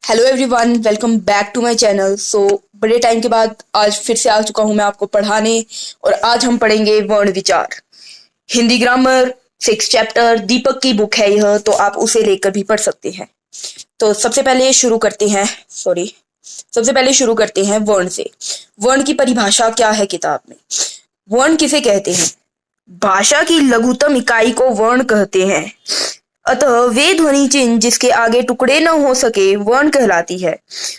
Hello everyone, welcome back to my channel. बड़े time के बाद आज फिर से आ चुका हूँ मैं आपको पढ़ाने। और आज हम पढ़ेंगे वर्ण विचार, हिंदी ग्रामर 6 चैप्टर। दीपक की बुक है यह, तो आप उसे लेकर भी पढ़ सकते हैं। तो सबसे पहले शुरू करते हैं वर्ण से। वर्ण की परिभाषा क्या है किताब में? वर्ण किसे कहते हैं? भाषा की लघुतम इकाई को वर्ण कहते हैं। अतः वे ध्वनि चिन्ह जिसके आगे टुकड़े न हो सके वर्ण कहलाती है।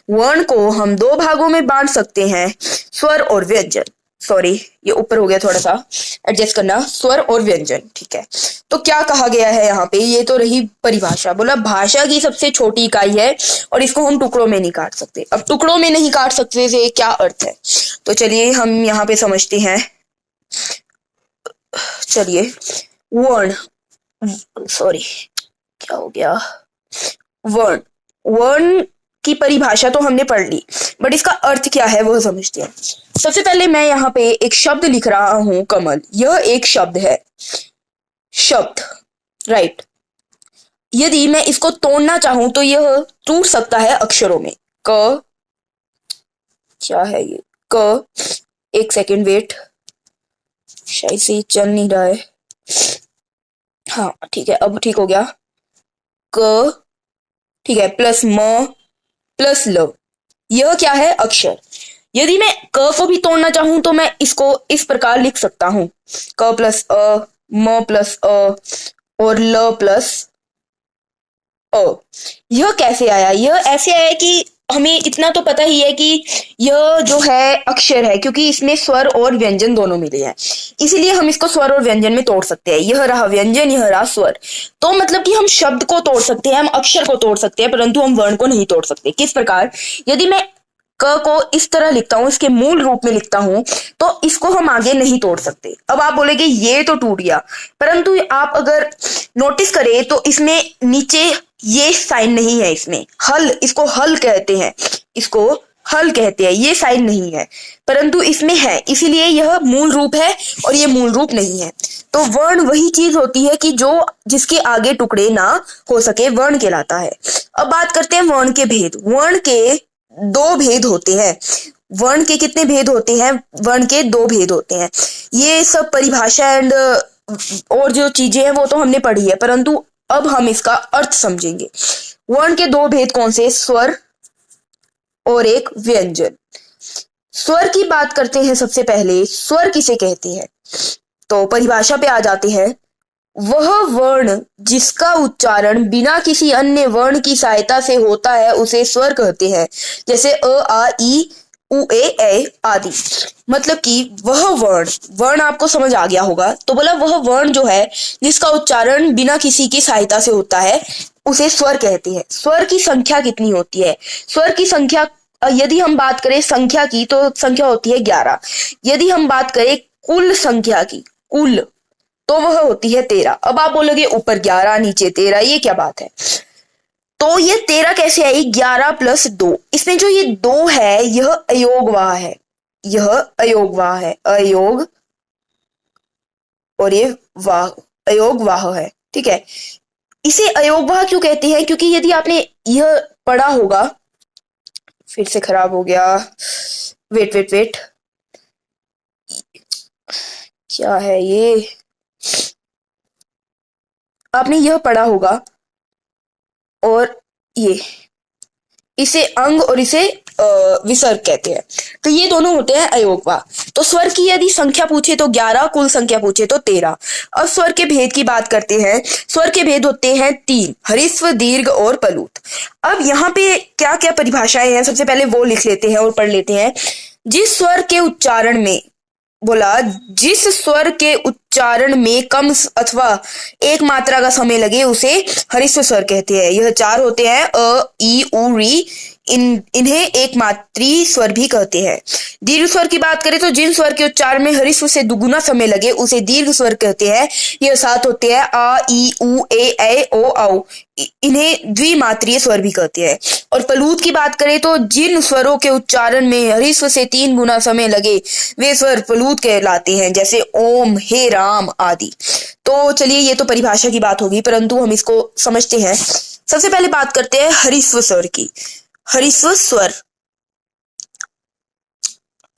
वर्ण को हम 2 भागों में बांट सकते हैं, स्वर और व्यंजन। सॉरी, ये ऊपर हो गया, थोड़ा सा एडजस्ट करना। स्वर और व्यंजन, ठीक है। तो क्या कहा गया है यहाँ पे? ये तो रही परिभाषा। बोला भाषा की सबसे छोटी इकाई है और इसको हम टुकड़ों में नहीं काट सकते। अब टुकड़ों में नहीं काट सकते से क्या अर्थ है? तो चलिए हम यहाँ पे समझते हैं। चलिए, वर्ण, सॉरी क्या हो गया, वर्ण वर्ण की परिभाषा तो हमने पढ़ ली, बट इसका अर्थ क्या है वह समझते हैं। सबसे पहले मैं यहाँ पे एक शब्द लिख रहा हूं, कमल। यह एक शब्द है, शब्द, राइट। यदि मैं इसको तोड़ना चाहूं तो यह टूट सकता है अक्षरों में। क, क्या है ये? क, एक सेकेंड वेट, शायद से चल नहीं रहा है। हाँ ठीक है, अब ठीक हो गया। क, ठीक है, प्लस म प्लस ल, यह क्या है? अक्षर। यदि मैं क को भी तोड़ना चाहूं तो मैं इसको इस प्रकार लिख सकता हूं, क प्लस अ, म प्लस अ और ल प्लस अ। यह कैसे आया? यह ऐसे आया कि हमें इतना तो पता ही है कि यह जो है अक्षर है, क्योंकि इसमें स्वर और व्यंजन दोनों मिले हैं, इसीलिए हम इसको स्वर और व्यंजन में तोड़ सकते हैं। यह रहा व्यंजन, यह रहा स्वर। तो मतलब कि हम शब्द को तोड़ सकते हैं, हम अक्षर को तोड़ सकते हैं, परंतु हम वर्ण को नहीं तोड़ सकते। किस प्रकार? यदि मैं क को इस तरह लिखता हूं, इसके मूल रूप में लिखता हूं, तो इसको हम आगे नहीं तोड़ सकते। अब आप बोलेंगे ये तो टूट गया, परंतु आप अगर नोटिस करें तो इसमें नीचे ये साइन नहीं है। इसमें हल, इसको हल कहते हैं, इसको हल कहते हैं। ये साइन नहीं है, परंतु इसमें है, इसीलिए यह मूल रूप है और ये मूल रूप नहीं है। तो वर्ण वही चीज होती है कि जो जिसके आगे टुकड़े ना हो सके, वर्ण कहलाता है। अब बात करते हैं वर्ण के भेद। वर्ण के 2 भेद होते हैं। वर्ण के कितने भेद होते हैं? वर्ण के 2 भेद होते हैं। ये सब परिभाषा एंड और जो चीजें हैं वो तो हमने पढ़ी है, परंतु अब हम इसका अर्थ समझेंगे। वर्ण के 2 भेद कौन से? स्वर और एक व्यंजन। स्वर की बात करते हैं। सबसे पहले स्वर किसे कहते हैं? तो परिभाषा पे आ जाते हैं। वह वर्ण जिसका उच्चारण बिना किसी अन्य वर्ण की सहायता से होता है उसे स्वर कहते हैं, जैसे अ, आ, ई, उ, ए आदि। मतलब कि वह वर्ण आपको समझ आ गया होगा। तो बोला वह वर्ण जो है जिसका उच्चारण बिना किसी की सहायता से होता है उसे स्वर कहते हैं। स्वर की संख्या कितनी होती है? स्वर की संख्या, यदि हम बात करें संख्या की, तो संख्या होती है 11। यदि हम बात करें कुल संख्या की, कुल, तो वह होती है 13। अब आप बोलोगे ऊपर 11 नीचे 13, ये क्या बात है? तो ये 13 कैसे आई? 11 प्लस 2। इसमें जो ये 2 है यह अयोगवाह है, यह अयोगवाह है, अयोग और ये वाह, अयोगवाह है, ठीक है। इसे अयोगवाह क्यों कहते हैं? क्योंकि यदि आपने यह पढ़ा होगा, फिर से खराब हो गया, वेट, क्या है ये? आपने यह पढ़ा होगा, और ये, इसे अंग और इसे विसर्ग कहते हैं। तो ये दोनों होते हैं अयोगवाह। तो स्वर की यदि संख्या पूछे तो 11, कुल संख्या पूछे तो 13। अब स्वर के भेद की बात करते हैं। स्वर के भेद होते हैं 3, ह्रस्व, दीर्घ और पलूत। अब यहाँ पे क्या क्या परिभाषाएं हैं, सबसे पहले वो लिख लेते हैं और पढ़ लेते हैं। जिस स्वर के उच्चारण में, बोला जिस स्वर के उच्चारण में कम अथवा एक मात्रा का समय लगे उसे ह्रस्व स्वर कहते हैं। यह 4 होते हैं, अ, ई, उ, री। इन्हें एक मात्री स्वर भी कहते हैं। दीर्घ स्वर की बात करें तो जिन स्वर के उच्चारण में ह्रस्व से दुगुना समय लगे उसे दीर्घ स्वर कहते हैं। यह 7 होते हैं, आ, ई, उ, ए, ओ, औ। इन्हें द्विमात्रीय स्वर भी कहते हैं। और पलूत की बात करें तो जिन स्वरों के उच्चारण में ह्रस्व से 3 गुना समय लगे वे स्वर पलूत कहलाते हैं, जैसे ओम, हे राम आदि। तो चलिए, ये तो परिभाषा की बात होगी, परंतु हम इसको समझते हैं। सबसे पहले बात करते हैं ह्रस्व स्वर की। हरिस्व स्वर,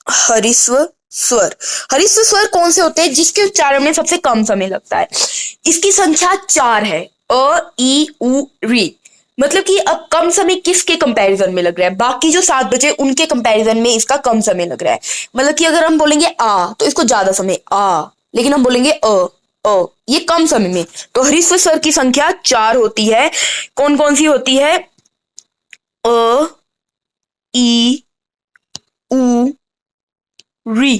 हरिस्व स्वर, हरिस्व स्वर कौन से होते हैं जिसके उच्चारण में सबसे कम समय लगता है? इसकी संख्या 4 है। अ, ई, उ, री। मतलब कि अब कम समय किसके कंपैरिजन में लग रहा है? बाकी जो 7 बचे उनके कंपैरिजन में इसका कम समय लग रहा है। मतलब कि अगर हम बोलेंगे आ तो इसको ज्यादा समय आ, लेकिन हम बोलेंगे अ ये कम समय में। तो हरिस्व स्वर की संख्या 4 होती है। कौन कौन सी होती है? अ, ई, उ, री।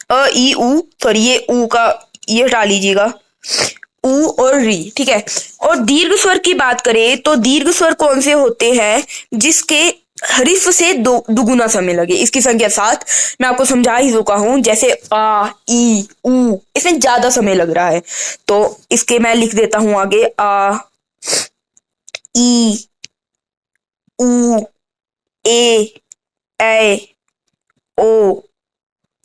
अ, ई, उ, सॉरी ये उ का ये हटा लीजिएगा, उ और री, ठीक है। और दीर्घ स्वर की बात करें तो दीर्घ स्वर कौन से होते हैं जिसके हरिस्व से दुगुना समय लगे? इसकी संख्या 7। मैं आपको समझा ही चुका हूं, जैसे आ, ई, उ, इसमें ज्यादा समय लग रहा है। तो इसके मैं लिख देता हूं आगे, आ, ई, उ, ए, ओ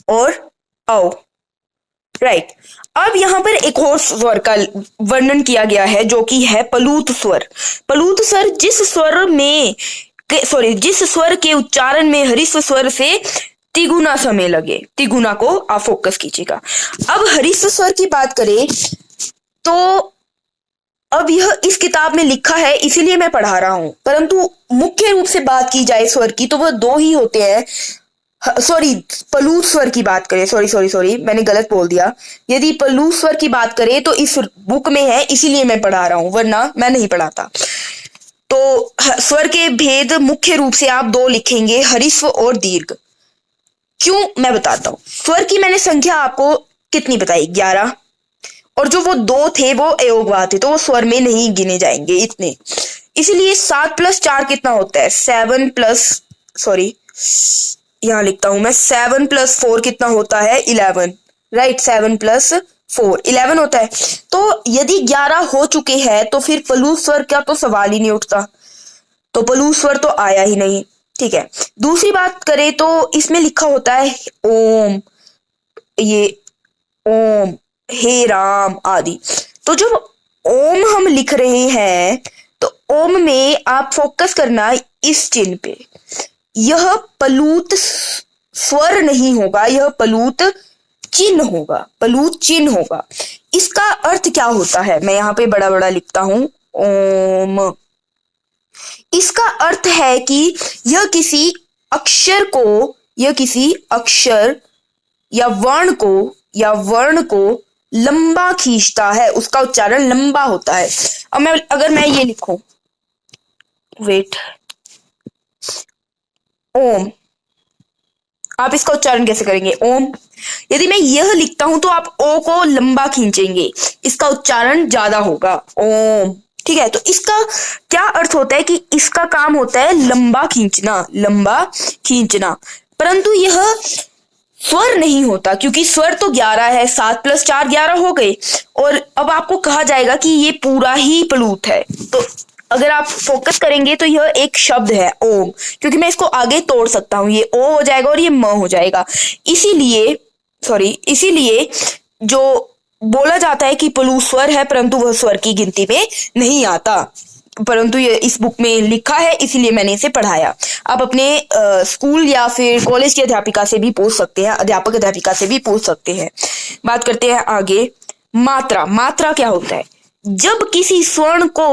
और औ। राइट। अब यहां पर एक और स्वर का वर्णन किया गया है जो कि है पलूत स्वर। पलूत स्वर जिस स्वर के उच्चारण में हरिस्व स्वर से तिगुना समय लगे। तिगुना को आप फोकस कीजिएगा। अब हरिस्व स्वर की बात करें तो अब यह इस किताब में लिखा है इसीलिए मैं पढ़ा रहा हूं, परंतु मुख्य रूप से बात की जाए स्वर की तो वह दो ही होते हैं। सॉरी, पलूत स्वर की बात करें, सॉरी मैंने गलत बोल दिया। यदि पलूत स्वर की बात करें तो इस बुक में है इसीलिए मैं पढ़ा रहा हूं, वरना मैं नहीं पढ़ाता। तो स्वर के भेद मुख्य रूप से आप दो लिखेंगे, हरिस्व और दीर्घ। क्यों, मैं बताता हूं। स्वर की मैंने संख्या आपको कितनी बताई? 11। और जो वो दो थे वो अयोगवाद थे, तो वो स्वर में नहीं गिने जाएंगे इतने। इसीलिए 7 + 4 कितना होता है? 7 प्लस, सॉरी यहां लिखता हूं मैं, 7 + 4 कितना होता है? 11। राइट, 7 + 4 11 होता है। तो यदि 11 हो चुके हैं तो फिर पलूत स्वर का तो सवाल ही नहीं उठता, तो पलूत स्वर तो आया ही नहीं। ठीक है। दूसरी बात करें तो इसमें लिखा होता है ओम, ये ओम, हे राम आदि। तो जब ओम हम लिख रहे हैं तो ओम में आप फोकस करना इस चिन्ह पे। यह पलूत स्वर नहीं होगा, यह पलूत चिन्ह होगा, पलूत चिन्ह होगा। इसका अर्थ क्या होता है? मैं यहाँ पे बड़ा बड़ा लिखता हूं, ओम। इसका अर्थ है कि यह किसी अक्षर को, यह किसी अक्षर या वर्ण को लंबा खींचता है, उसका उच्चारण लंबा होता है। अब अगर मैं ये लिखूं, वेट, ओम, आप इसका उच्चारण कैसे करेंगे? ओम। यदि मैं यह लिखता हूं तो आप ओ को लंबा खींचेंगे, इसका उच्चारण ज्यादा होगा, ओम। ठीक है। तो इसका क्या अर्थ होता है कि इसका काम होता है लंबा खींचना, लंबा खींचना। परंतु यह स्वर नहीं होता क्योंकि स्वर तो 11 है, 7 + 4 11 हो गए। और अब आपको कहा जाएगा कि ये पूरा ही प्लूत है। तो अगर आप फोकस करेंगे तो यह एक शब्द है ओम, क्योंकि मैं इसको आगे तोड़ सकता हूं, ये ओ हो जाएगा और ये म हो जाएगा। इसीलिए जो बोला जाता है कि प्लूत स्वर है परंतु वह स्वर की गिनती में नहीं आता, परंतु ये इस बुक में लिखा है इसीलिए मैंने इसे पढ़ाया। आप अपने स्कूल या फिर कॉलेज की अध्यापिका से भी पूछ सकते हैं, अध्यापक अध्यापिका से भी पूछ सकते हैं। बात करते हैं आगे, मात्रा। मात्रा क्या होता है? जब किसी स्वर्ण को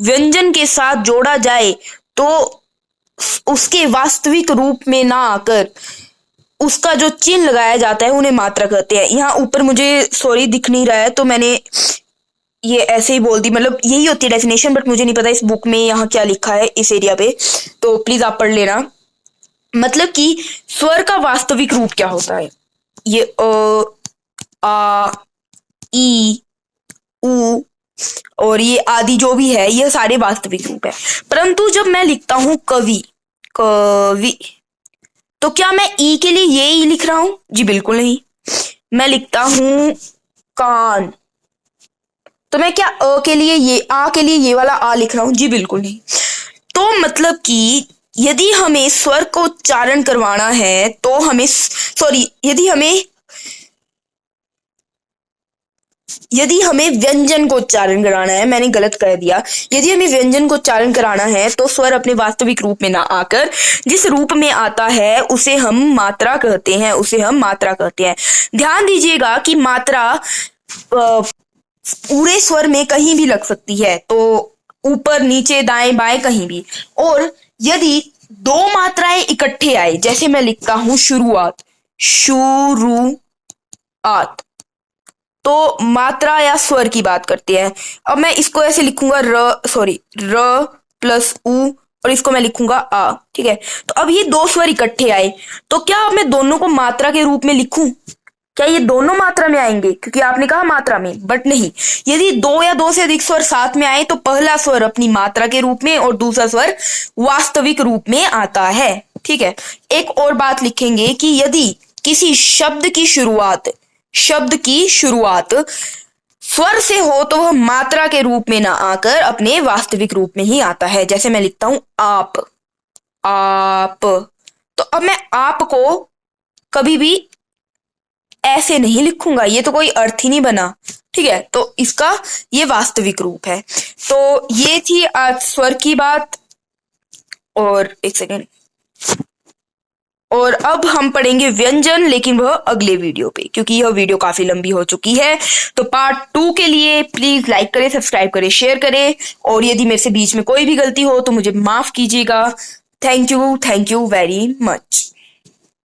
व्यंजन के साथ जोड़ा जाए तो उसके वास्तविक रूप में ना आकर उसका जो चिन्ह लगाया जाता है उन्हें मात्रा कहते हैं। यहाँ ऊपर मुझे सॉरी दिख नहीं रहा है तो मैंने ये ऐसे ही बोल दी, मतलब यही होती है डेफिनेशन, बट मुझे नहीं पता इस बुक में यहाँ क्या लिखा है इस एरिया पे, तो प्लीज आप पढ़ लेना। मतलब कि स्वर का वास्तविक रूप क्या होता है? ये अ, आ, ई, उ और ये आदि जो भी है ये सारे वास्तविक रूप है। परंतु जब मैं लिखता हूं कवि, कवि, तो क्या मैं ई के लिए ये ई लिख रहा हूं? जी बिल्कुल नहीं। मैं लिखता हूं कान, तो मैं क्या अ के लिए ये, आ के लिए ये वाला आ लिख रहा हूं? जी बिल्कुल नहीं। तो मतलब कि यदि हमें स्वर को उच्चारण करवाना है तो हमें, सॉरी, यदि हमें यदि हमें व्यंजन को उच्चारण कराना है, मैंने गलत कह दिया, यदि हमें व्यंजन को उच्चारण कराना है तो स्वर अपने वास्तविक रूप में ना आकर जिस रूप में आता है उसे हम मात्रा कहते हैं, उसे हम मात्रा कहते हैं। ध्यान दीजिएगा कि मात्रा पूरे स्वर में कहीं भी लग सकती है, तो ऊपर नीचे दाएं बाएं कहीं भी। और यदि दो मात्राएं इकट्ठे आए, जैसे मैं लिखता हूं शुरुआत, शुरुआत, तो मात्रा या स्वर की बात करते हैं। अब मैं इसको ऐसे लिखूंगा र प्लस उ, और इसको मैं लिखूंगा आ, ठीक है। तो अब ये दो स्वर इकट्ठे आए, तो क्या अब मैं दोनों को मात्रा के रूप में लिखूं? क्या ये दोनों मात्रा में आएंगे? क्योंकि आपने कहा मात्रा में, बट नहीं। यदि दो या दो से अधिक स्वर साथ में आए तो पहला स्वर अपनी मात्रा के रूप में और दूसरा स्वर वास्तविक रूप में आता है, ठीक है। एक और बात लिखेंगे कि यदि किसी शब्द की शुरुआत स्वर से हो तो वह मात्रा के रूप में ना आकर अपने वास्तविक रूप में ही आता है। जैसे मैं लिखता हूं आप, तो अब मैं आप को कभी भी ऐसे नहीं लिखूंगा, ये तो कोई अर्थ ही नहीं बना, ठीक है। तो इसका ये वास्तविक रूप है। तो ये थी आज स्वर की बात। और एक सेकेंड, और अब हम पढ़ेंगे व्यंजन, लेकिन वह अगले वीडियो पे, क्योंकि यह वीडियो काफी लंबी हो चुकी है। तो पार्ट 2 के लिए प्लीज लाइक करें, सब्सक्राइब करें, शेयर करें, और यदि मेरे से बीच में कोई भी गलती हो तो मुझे माफ कीजिएगा। Thank you very much.